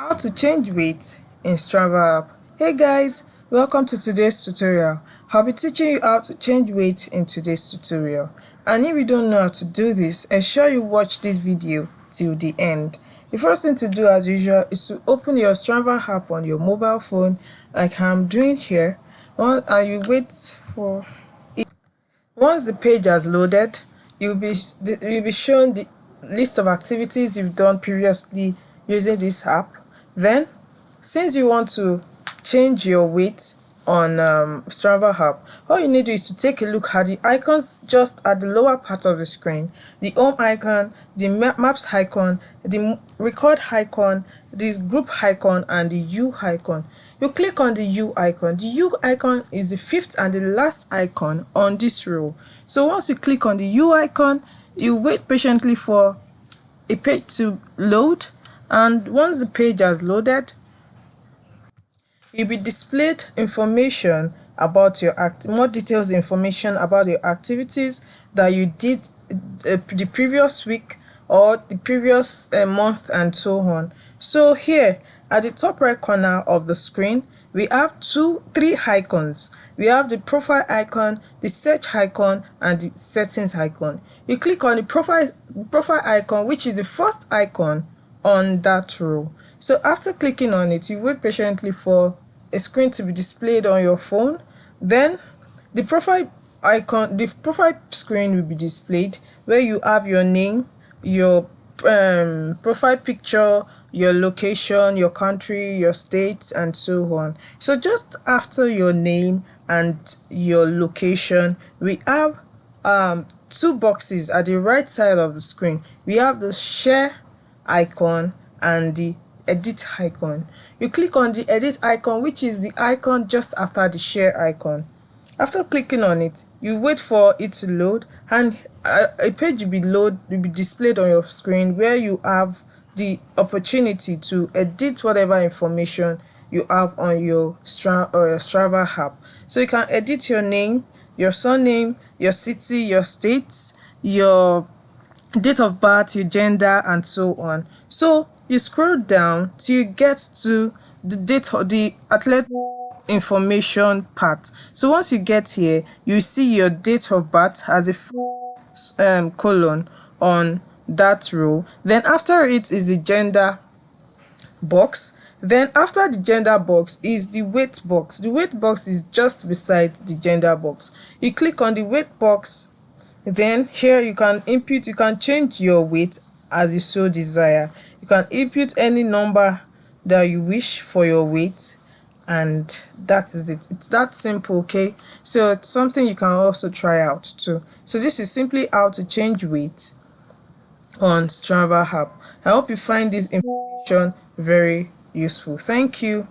How to change weight in Strava app. Hey guys, welcome to today's tutorial. I'll be teaching you how to change weight in today's tutorial. And if you don't know how to do this, ensure you watch this video till the end. The first thing to do as usual is to open your Strava app on your mobile phone like I'm doing here, and you wait for it. Once the page has loaded, you'll be shown the list of activities you've done previously using this app. Then, since you want to change your weight on Strava app, all you need to do is to take a look at the icons just at the lower part of the screen. The home icon, the maps icon, the record icon, this group icon, and the U icon. You click on the U icon. The U icon is the fifth and the last icon on this row. So once you click on the U icon, you wait patiently for a page to load, and once the page has loaded, you'll be displayed information about your more details information about your activities that you did the previous week or the previous month, and so on. So here at the top right corner of the screen, we have three icons. We have the profile icon, the search icon, and the settings icon. You click on the profile icon, which is the first icon on that row. So after clicking on it, you wait patiently for a screen to be displayed on your phone. Then the profile screen will be displayed, where you have your name, your profile picture, your location, your country, your state, and so on. So just after your name and your location, we have two boxes at the right side of the screen. We have the share icon and the edit icon. You click on the edit icon, which is the icon just after the share icon. After clicking on it, you wait for it to load, and a page will be displayed on your screen where you have the opportunity to edit whatever information you have on your Strava app. So you can edit your name, your surname, your city, your state, your date of birth, your gender, and so on. So you scroll down till you get to the date of the athlete information part. So once you get here, you see your date of birth as a first column on that row. Then after it is the gender box. Then after the gender box is the weight box. The weight box is just beside the gender box. You click on the weight box. Then here you can change your weight as you so desire. You can input any number that you wish for your weight, and that is it. It's that simple, okay? So it's something you can also try out too. So this is simply how to change weight on Strava app. I hope you find this information very useful. Thank you.